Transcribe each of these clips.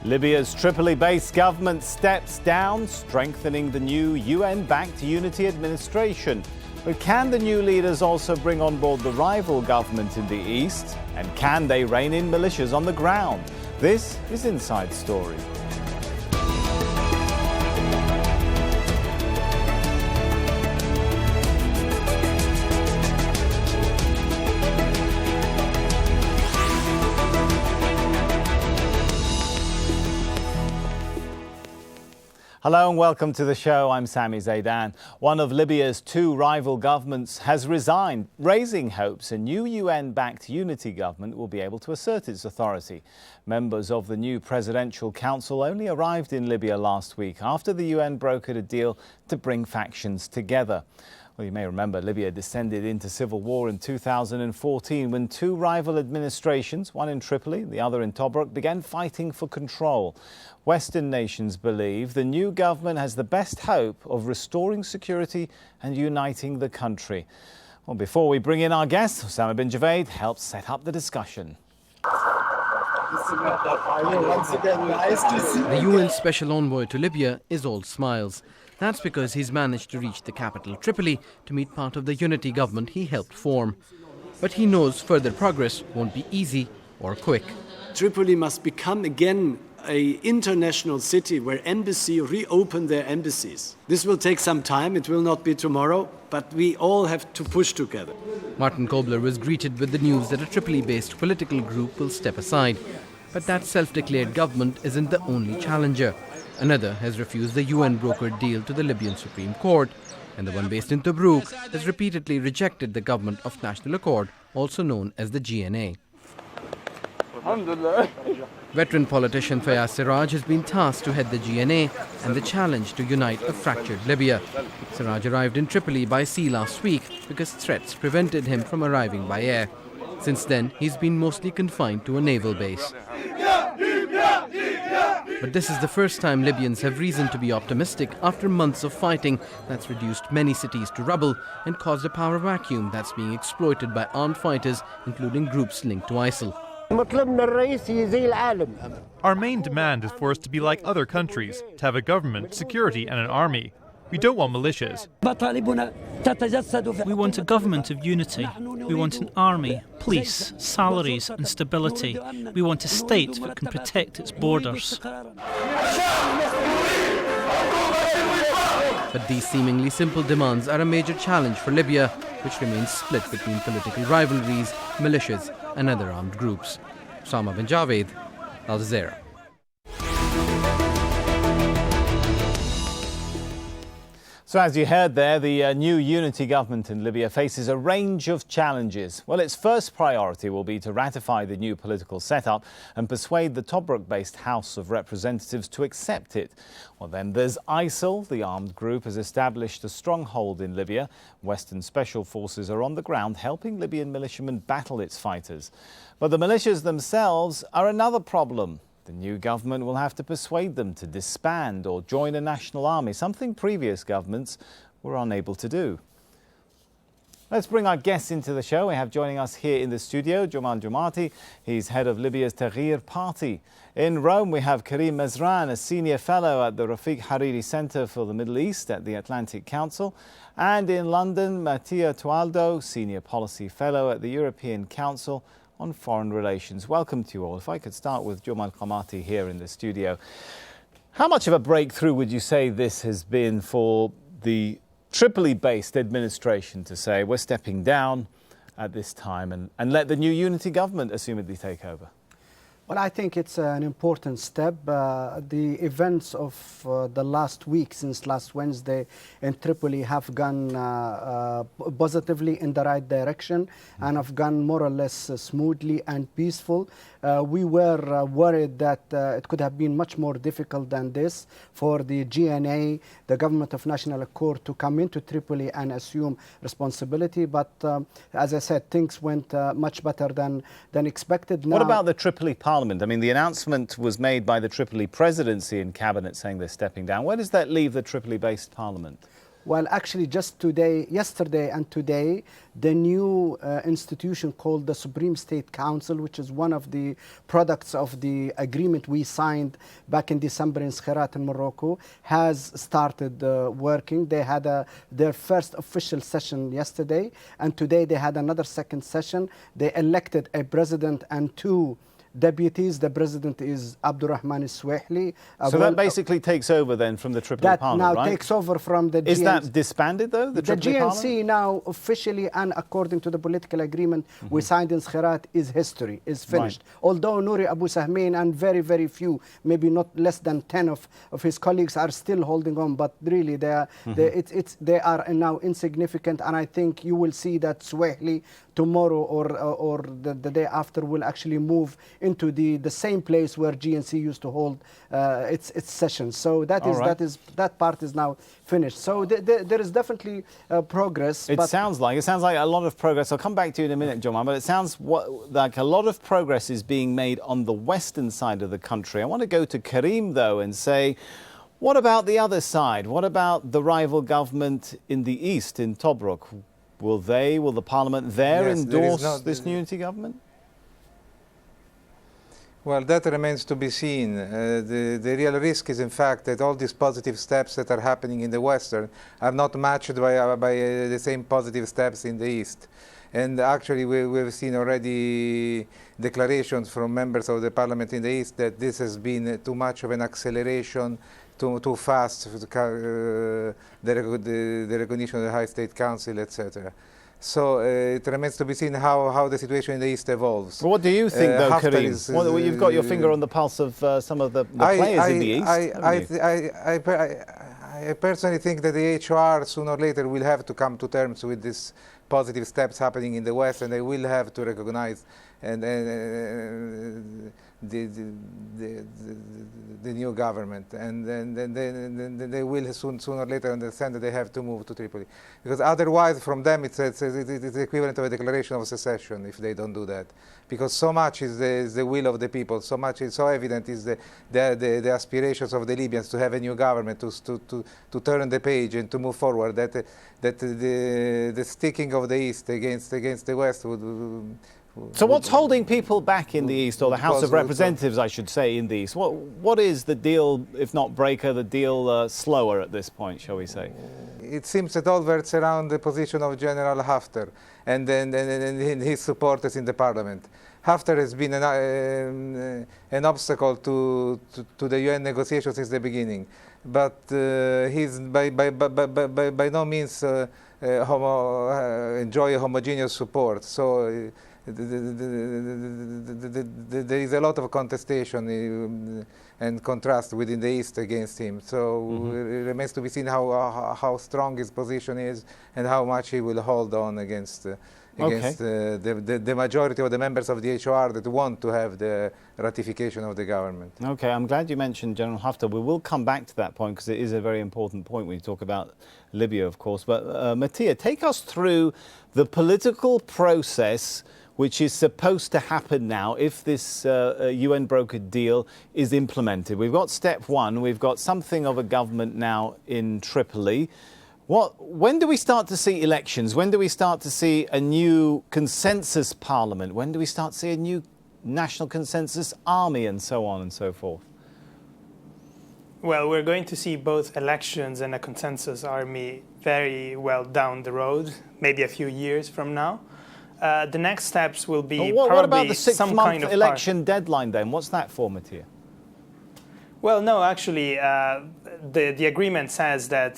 Libya's Tripoli-based government steps down, strengthening the new UN-backed unity administration. But can the new leaders also bring on board the rival government in the east? And can they rein in militias on the ground? This is Inside Story. Hello and welcome to the show. I'm Sami Zeidan. One of Libya's two rival governments has resigned, raising hopes a new UN-backed unity government will be able to assert its authority. Members of the new presidential council only arrived in Libya last week after the UN brokered a deal to bring factions together. Well, you may remember Libya descended into civil war in 2014 when two rival administrations, one in Tripoli, the other in Tobruk, began fighting for control. Western nations believe the new government has the best hope of restoring security and uniting the country. Well, before we bring in our guest, Osama bin Javaid helps set up the discussion. The UN Special Envoy to Libya is all smiles. That's because he's managed to reach the capital, Tripoli, to meet part of the unity government he helped form. But he knows further progress won't be easy or quick. Tripoli must become again an international city where embassies reopen their embassies. This will take some time, it will not be tomorrow, but we all have to push together. Martin Kobler was greeted with the news that a Tripoli-based political group will step aside. But that self-declared government isn't the only challenger. Another has refused the UN-brokered deal to the Libyan Supreme Court, and the one based in Tobruk has repeatedly rejected the Government of National Accord, also known as the GNA. Veteran politician Fayaz Siraj has been tasked to head the GNA and the challenge to unite a fractured Libya. Siraj arrived in Tripoli by sea last week because threats prevented him from arriving by air. Since then, he's been mostly confined to a naval base. But this is the first time Libyans have reason to be optimistic after months of fighting that's reduced many cities to rubble and caused a power vacuum that's being exploited by armed fighters, including groups linked to ISIL. Our main demand is for us to be like other countries, to have a government, security and an army. We don't want militias. We want a government of unity. We want an army, police, salaries and stability. We want a state that can protect its borders. But these seemingly simple demands are a major challenge for Libya, which remains split between political rivalries, militias and other armed groups. Osama bin Javaid, Jazeera. So as you heard there, the new unity government in Libya faces a range of challenges. Well, its first priority will be to ratify the new political setup and persuade the Tobruk-based House of Representatives to accept it. Well, then there's ISIL. The armed group has established a stronghold in Libya. Western special forces are on the ground helping Libyan militiamen battle its fighters. But the militias themselves are another problem. The new government will have to persuade them to disband or join a national army, something previous governments were unable to do. Let's bring our guests into the show. We have joining us here in the studio, Gamaty. He's head of Libya's Taghyeer party. In Rome, we have Karim Mezran, a senior fellow at the Rafik Hariri Center for the Middle East at the Atlantic Council. And in London, Mattia Toaldo, senior policy fellow at the European Council on Foreign Relations. Welcome to you all. If I could start with Gamaty here in the studio. How much of a breakthrough would you say this has been for the Tripoli-based administration to say we're stepping down at this time and let the new unity government assumedly take over? Well, I think it's an important step. The events of the last week, since last Wednesday in Tripoli, have gone positively in the right direction and have gone more or less smoothly and peaceful. We were worried that it could have been much more difficult than this for the GNA, the Government of National Accord, to come into Tripoli and assume responsibility. But as I said, things went much better than expected. What about the Tripoli Parliament? I mean, the announcement was made by the Tripoli presidency and cabinet saying they're stepping down. Where does that leave the Tripoli-based parliament? Well, actually, just yesterday and today, the new institution called the Supreme State Council, which is one of the products of the agreement we signed back in December in Skhirat in Morocco, has started working. They had their first official session yesterday, and today they had another second session. They elected a president and 2 deputies. The president is Abdurrahman Swahili. So that basically takes over then from the Tripoli Parliament, That now right? takes over from the GNC. Is that disbanded though, the Tripoli Parliament? GNC now officially and according to the political agreement we signed in Skhirat is history, is finished. Right. Although Nouri Abu Sahmin and very, very few, maybe not less than 10 of his colleagues are still holding on, but really they are now insignificant, and I think you will see that Swahili tomorrow or the day after will actually move into the same place where GNC used to hold its sessions. So that part is now finished. So there is definitely progress. It sounds like a lot of progress. I'll come back to you in a minute, Juma, but it sounds like a lot of progress is being made on the western side of the country. I want to go to Karim though and say, what about the other side? What about the rival government in the east, in Tobruk? Will the parliament there endorse this unity government? Well, that remains to be seen. The real risk is, in fact, that all these positive steps that are happening in the western are not matched by the same positive steps in the east. And actually, we've seen already declarations from members of the parliament in the east that this has been too much of an acceleration, too fast for the recognition of the High State Council, etc. So it remains to be seen how the situation in the East evolves. Well, what do you think, though, Karim? You've got your finger on the pulse of some of the players in the East. I personally think that the HR sooner or later will have to come to terms with these positive steps happening in the West, and they will have to recognize the new government, and then they will sooner or later understand that they have to move to Tripoli, because otherwise, from them, it's the equivalent of a declaration of secession if they don't do that, because so much is the will of the people, so much is so evident is the aspirations of the Libyans to have a new government, to turn the page and to move forward, that the sticking of the East against the West would. So what's holding people back in the East, or the House of Representatives, I should say, in the East? What is the deal, if not breaker, the deal slower at this point, shall we say? It seems that all verts around the position of General Haftar and his supporters in the parliament. Haftar has been an obstacle to the UN negotiations since the beginning, but he's by no means enjoy a homogeneous support. So there is a lot of contestation and contrast within the East against him. So it remains to be seen how strong his position is and how much he will hold on against the majority of the members of the HOR that want to have the ratification of the government. Okay, I'm glad you mentioned General Haftar. We will come back to that point because it is a very important point when you talk about Libya, of course. But Mattia, take us through the political process which is supposed to happen now if this UN brokered deal is implemented. We've got step one, we've got something of a government now in Tripoli. When do we start to see elections? When do we start to see a new consensus parliament? When do we start to see a new national consensus army and so on and so forth? Well, we're going to see both elections and a consensus army very well down the road, maybe a few years from now. The next steps will be what about the some kind of election deadline then? What's that for, Mattia? Well, no, actually, the agreement says that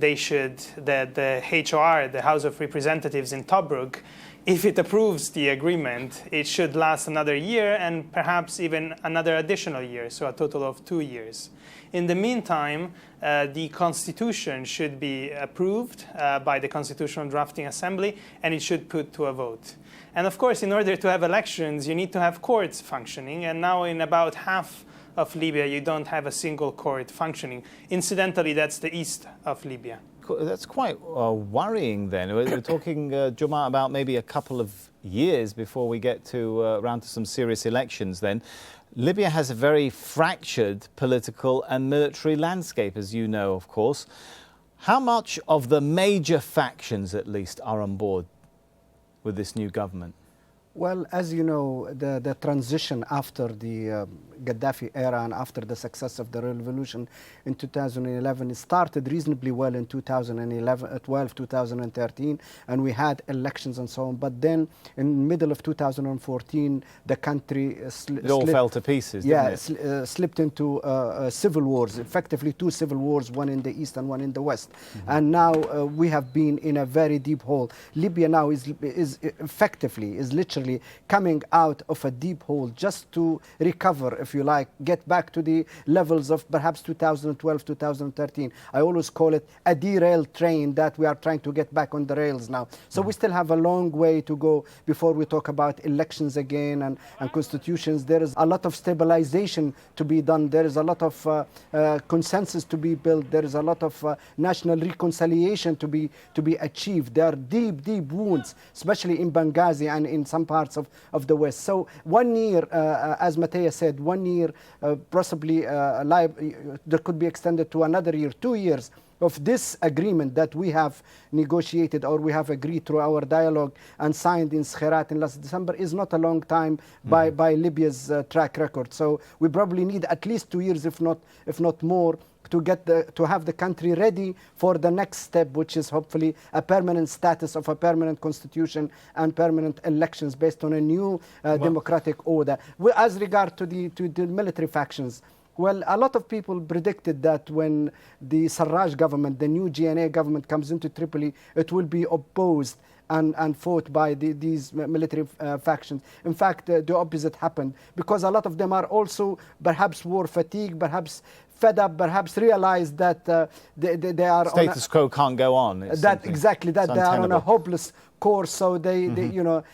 the HOR, the House of Representatives in Tobruk, if it approves the agreement, it should last another year and perhaps even another additional year, so a total of 2 years. In the meantime, the constitution should be approved by the Constitutional Drafting Assembly, and it should put to a vote. And of course, in order to have elections, you need to have courts functioning, and now in about half of Libya, you don't have a single court functioning. Incidentally, that's the east of Libya. That's quite worrying then. We're talking, Juma, about maybe a couple of years before we get to around to some serious elections then. Libya has a very fractured political and military landscape, as you know, of course. How much of the major factions, at least, are on board with this new government? Well, as you know, the transition after the Gaddafi era and after the success of the revolution in 2011, it started reasonably well in 2012, 2013, and we had elections and so on. But then, in the middle of 2014, the country it all fell to pieces. Slipped into civil wars, effectively two civil wars, one in the east and one in the west. And now we have been in a very deep hole. Libya now is literally coming out of a deep hole just to recover, if you like, get back to the levels of perhaps 2012, 2013. I always call it a derailed train that we are trying to get back on the rails now. So we still have a long way to go before we talk about elections again and constitutions. There is a lot of stabilization to be done. There is a lot of consensus to be built. There is a lot of national reconciliation to be achieved. There are deep, deep wounds, especially in Benghazi and in some parts of the West. So 1 year, as Mattia said, 1 year, possibly there could be extended to another year, 2 years of this agreement that we have negotiated or we have agreed through our dialogue and signed in Skhirat in last December is not a long time by Libya's track record. So we probably need at least 2 years, if not more, to have the country ready for the next step, which is hopefully a permanent status of a permanent constitution and permanent elections based on a new democratic order. As regard to the military factions, well, a lot of people predicted that when the Sarraj government, the new GNA government, comes into Tripoli, it will be opposed and fought by these military factions. In fact, the opposite happened, because a lot of them are also perhaps war fatigue, perhaps fed up, perhaps realized that they are status quo can't go on. That they are on a hopeless course. So they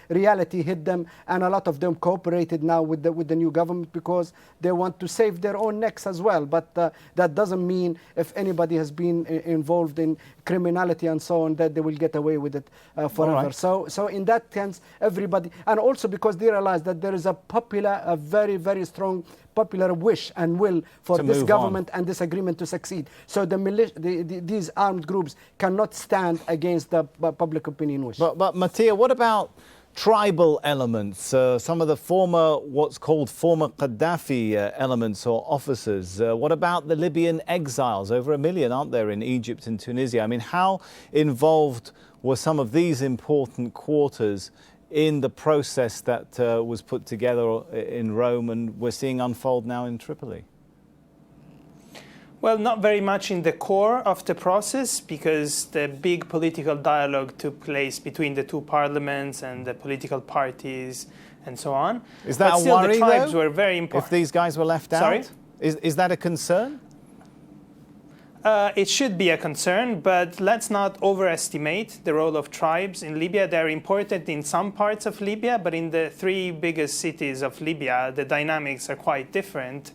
reality hit them, and a lot of them cooperated now with the new government because they want to save their own necks as well. But that doesn't mean if anybody has been involved in criminality and so on that they will get away with it forever. Right. So in that sense, everybody, and also because they realize that there is a very, very strong popular wish and will for this government and this agreement to succeed. So these armed groups cannot stand against the public opinion wish. But Mattia, what about tribal elements? Some of the what's called former Gaddafi elements or officers. What about the Libyan exiles? Over 1 million, aren't there, in Egypt and Tunisia? I mean, how involved were some of these important quarters in the process that was put together in Rome and we're seeing unfold now in Tripoli? Well, not very much in the core of the process, because the big political dialogue took place between the two parliaments and the political parties and so on. Is that a worry, the tribes though, were very important. if these guys were left out? Is that a concern? It should be a concern, but let's not overestimate the role of tribes in Libya. They're important in some parts of Libya, but in the 3 biggest cities of Libya, the dynamics are quite different.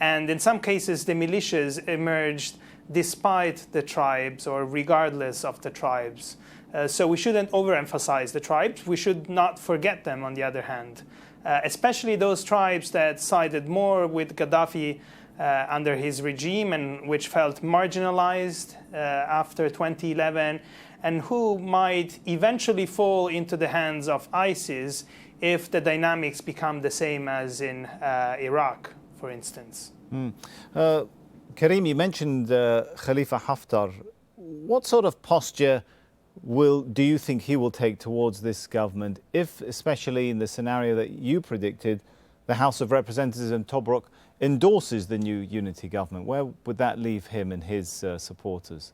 And in some cases, the militias emerged despite the tribes or regardless of the tribes. So we shouldn't overemphasize the tribes. We should not forget them, on the other hand, especially those tribes that sided more with Gaddafi under his regime and which felt marginalized after 2011, and who might eventually fall into the hands of ISIS if the dynamics become the same as in Iraq, for instance. Karim, you mentioned Khalifa Haftar. What sort of posture do you think he will take towards this government if, especially in the scenario that you predicted, the House of Representatives in Tobruk endorses the new unity government? Where would that leave him and his supporters?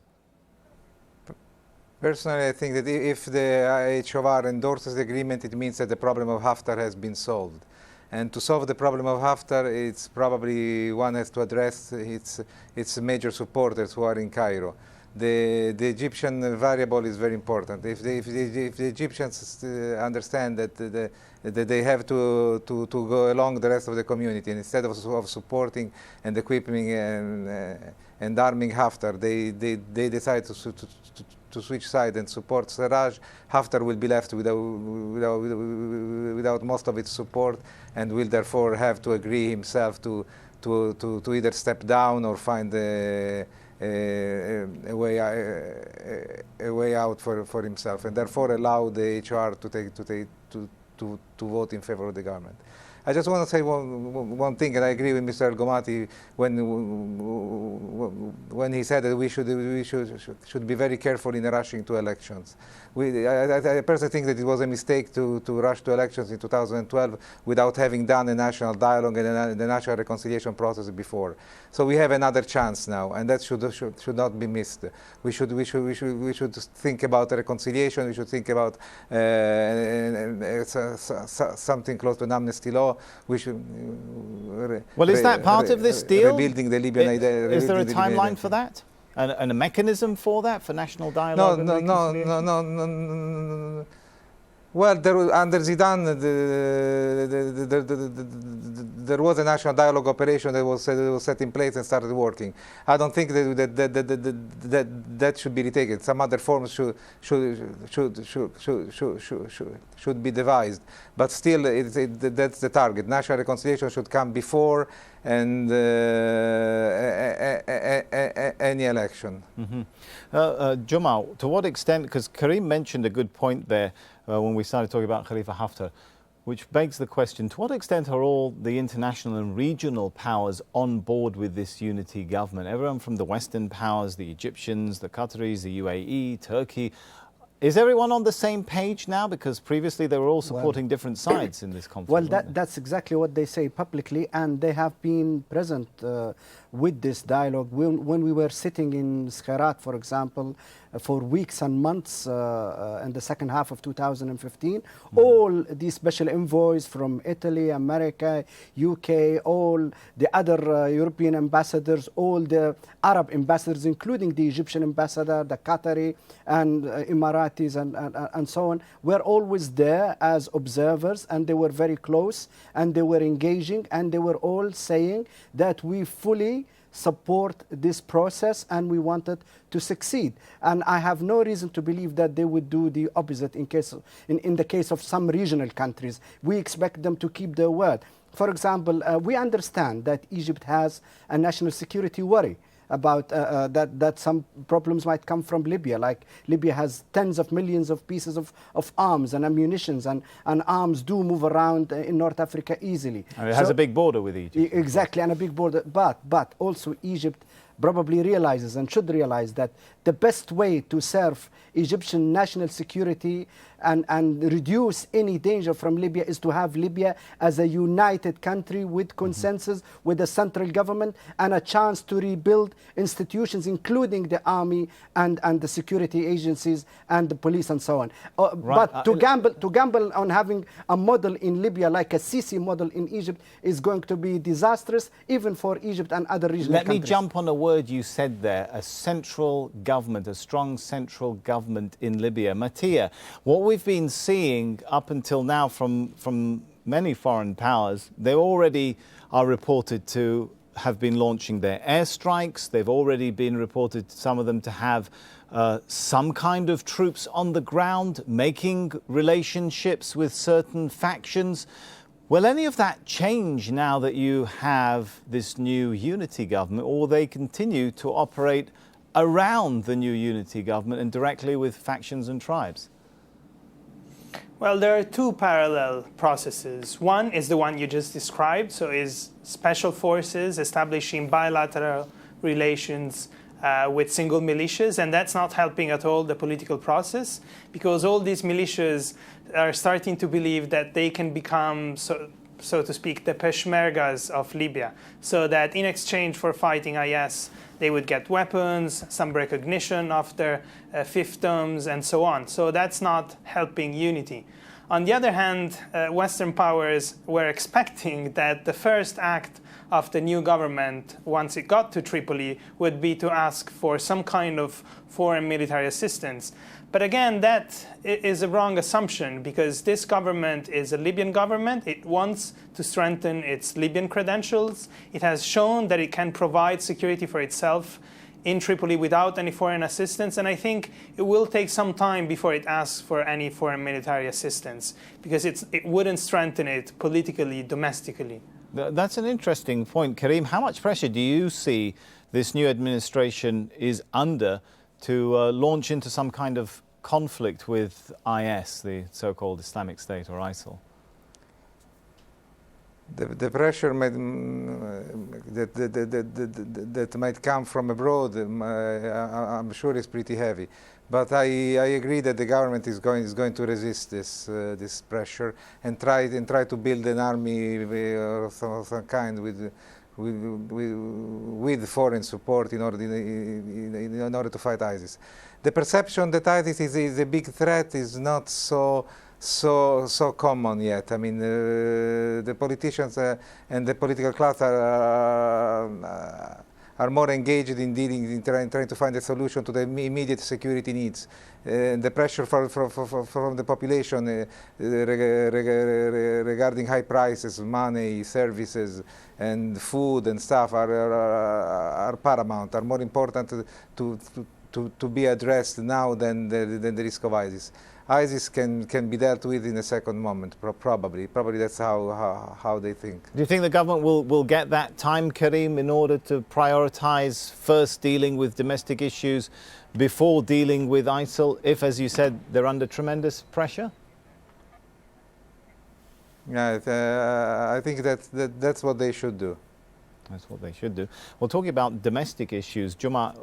Personally, I think that if the HOR endorses the agreement, it means that the problem of Haftar has been solved. And to solve the problem of Haftar, it's probably one has to address its major supporters who are in Cairo. The Egyptian variable is very important. If the Egyptians understand that they have to go along the rest of the community, and instead of supporting and equipping and arming Haftar, they decide to switch side and support Sarraj, Haftar will be left without most of its support, and will therefore have to agree himself to either step down or find a a way out for himself, and therefore allow the HR to vote in favor of the government. I just want to say one thing, and I agree with Mr. Gamaty when he said that we should be very careful in rushing to elections. I personally think that it was a mistake to rush to elections in 2012 without having done a national dialogue and the national reconciliation process before. So we have another chance now, and that should not be missed. We should think about reconciliation. We should think about something close to an amnesty law. We should. Well, is that part of this deal? Rebuilding the Libyan idea. Is there a timeline for that? And a mechanism for that, for national dialogue? No. Well, under Zeidan, there was a national dialogue operation that was set in place and started working. I don't think that should be retaken. Some other forms should be devised. But still, that's the target. National reconciliation should come before and any election. Guma, to what extent, because Karim mentioned a good point there when we started talking about Khalifa Haftar, which begs the question, to what extent are all the international and regional powers on board with this unity government? Everyone from the Western powers, the Egyptians, the Qataris, the UAE, Turkey, is everyone on the same page now? Because previously they were all supporting different sides in this conflict. Well, that's exactly what they say publicly, and they have been present with this dialogue. When we were sitting in Skhirat, for example, for weeks and months in the second half of 2015, all these special envoys from Italy, America, UK, all the other European ambassadors, all the Arab ambassadors, including the Egyptian ambassador, the Qatari and Emiratis and so on, were always there as observers, and they were very close, and they were engaging, and they were all saying that we fully support this process and we want it to succeed. And I have no reason to believe that they would do the opposite in the case of some regional countries. We expect them to keep their word. For example, we understand that Egypt has a national security worry about that some problems might come from Libya. Like Libya has tens of millions of pieces of arms and ammunitions, and arms do move around in North Africa easily. And it has a big border with Egypt. Exactly, and a big border. But also Egypt probably realizes and should realize that the best way to serve Egyptian national security and reduce any danger from Libya is to have Libya as a united country with consensus, with a central government and a chance to rebuild institutions, including the army and the security agencies and the police and so on. But to gamble on having a model in Libya like a Sisi model in Egypt is going to be disastrous, even for Egypt and other regional countries. Let me jump on a word you said there, a central government, a strong central government in Libya. Mattia, what we've been seeing up until now from many foreign powers, they already are reported to have been launching their airstrikes. They've already been reported, some of them, to have some kind of troops on the ground, making relationships with certain factions. Will any of that change now that you have this new unity government, or will they continue to operate around the new unity government and directly with factions and tribes? Well, there are two parallel processes. One is the one you just described, so is special forces establishing bilateral relations with single militias, and that's not helping at all the political process, because all these militias are starting to believe that they can become, so to speak, the Peshmergas of Libya, so that in exchange for fighting IS, they would get weapons, some recognition of their fiefdoms, and so on. So that's not helping unity. On the other hand, Western powers were expecting that the first act of the new government, once it got to Tripoli, would be to ask for some kind of foreign military assistance. But again, that is a wrong assumption, because this government is a Libyan government. It wants to strengthen its Libyan credentials. It has shown that it can provide security for itself in Tripoli without any foreign assistance. And I think it will take some time before it asks for any foreign military assistance, because it wouldn't strengthen it politically, domestically. That's an interesting point, Karim. How much pressure do you see this new administration is under to launch into some kind of conflict with IS, the so-called Islamic State, or ISIL? The pressure that might come from abroad, I'm sure, is pretty heavy. But I agree that the government is going to resist this pressure and try to build an army of some kind with foreign support in order to fight ISIS. The perception that ISIS is a big threat is not so common yet. I mean, the politicians and the political class are more engaged in trying to find a solution to the immediate security needs. The pressure from the population regarding high prices, money, services, and food and stuff are paramount, are more important to be addressed now than the risk of ISIS. ISIS can be dealt with in a second moment, probably. Probably that's how they think. Do you think the government will get that time, Karim, in order to prioritize first dealing with domestic issues before dealing with ISIL, if, as you said, they're under tremendous pressure? Yeah, I think that's what they should do. That's what they should do. Well, talking about domestic issues, Guma,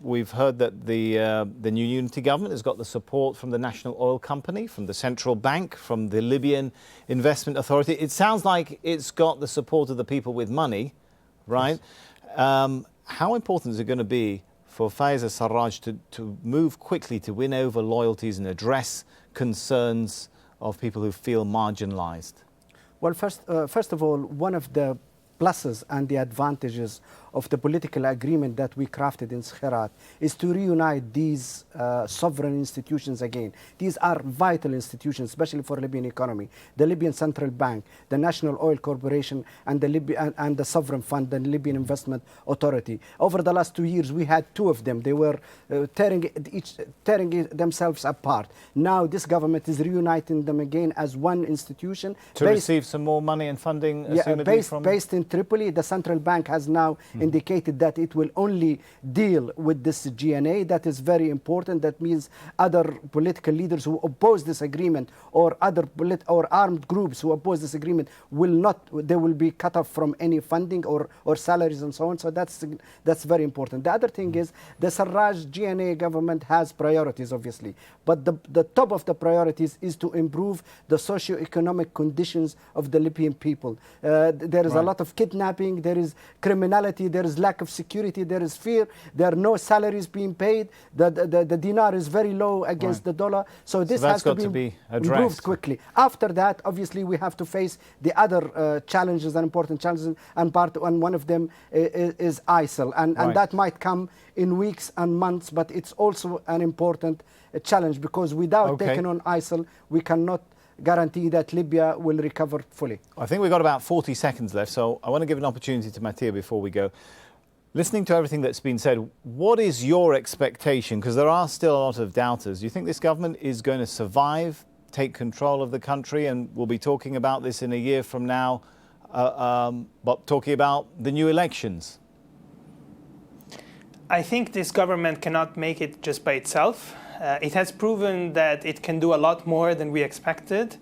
we've heard that the new unity government has got the support from the National Oil Company, from the Central Bank, from the Libyan Investment Authority. It sounds like it's got the support of the people with money, right? Yes. How important is it going to be for Faiz al-Sarraj to move quickly to win over loyalties and address concerns of people who feel marginalized? Well, first of all, one of the pluses and the advantages of the political agreement that we crafted in Skhirat is to reunite these sovereign institutions again. These are vital institutions, especially for Libyan economy. The Libyan Central Bank, the National Oil Corporation, and the Sovereign Fund, the Libyan Investment Authority. Over the last 2 years, we had two of them. They were tearing themselves apart. Now this government is reuniting them again as one institution. To receive some more money and funding, assumedly based in Tripoli. The Central Bank has now indicated that it will only deal with this GNA. That is very important. That means other political leaders who oppose this agreement or or armed groups who oppose this agreement they will be cut off from any funding or salaries and so on. So that's very important. The other thing is the Sarraj GNA government has priorities, obviously, but the top of the priorities is to improve the socio-economic conditions of the Libyan people. There is a lot of kidnapping, there is criminality, there is lack of security, there is fear, there are no salaries being paid, the dinar is very low against the dollar, so this has to be improved quickly. After that, obviously, we have to face the other challenges and important challenges, and one of them is ISIL, and that might come in weeks and months, but it's also an important challenge, because without taking on ISIL, we cannot guarantee that Libya will recover fully. I think we've got about 40 seconds left, so I want to give an opportunity to Mattia before we go. Listening to everything that's been said, what is your expectation? Because there are still a lot of doubters. Do you think this government is going to survive, take control of the country, and we'll be talking about this in a year from now, but talking about the new elections? I think this government cannot make it just by itself. It has proven that it can do a lot more than we expected,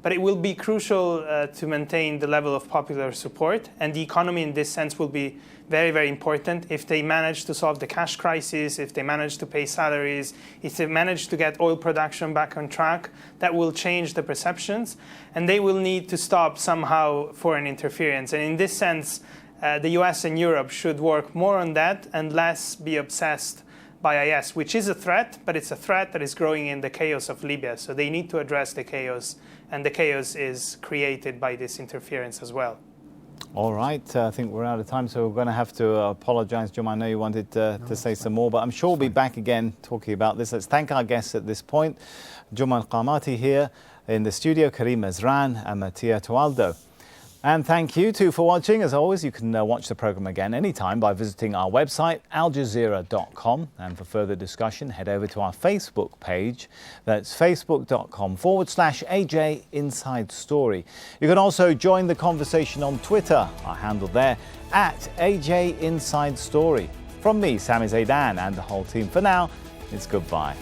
but it will be crucial to maintain the level of popular support, and the economy in this sense will be very, very important. If they manage to solve the cash crisis, if they manage to pay salaries, if they manage to get oil production back on track, that will change the perceptions, and they will need to stop somehow foreign interference. And in this sense, the US and Europe should work more on that and less be obsessed by IS, which is a threat, but it's a threat that is growing in the chaos of Libya. So they need to address the chaos, and the chaos is created by this interference as well. All right, I think we're out of time, so we're going to have to apologize. Guma, I know you wanted to say some more, but I'm sure we'll be back again talking about this. Let's thank our guests at this point. Guma al-Gamaty here in the studio, Karim Mezran and Mattia Toaldo. And thank you too for watching. As always, you can watch the programme again anytime by visiting our website, aljazeera.com. And for further discussion, head over to our Facebook page. That's facebook.com/AJ Inside Story. You can also join the conversation on Twitter. Our handle there, @AJ Inside Story. From me, Sami Zeidan, and the whole team, for now, it's goodbye.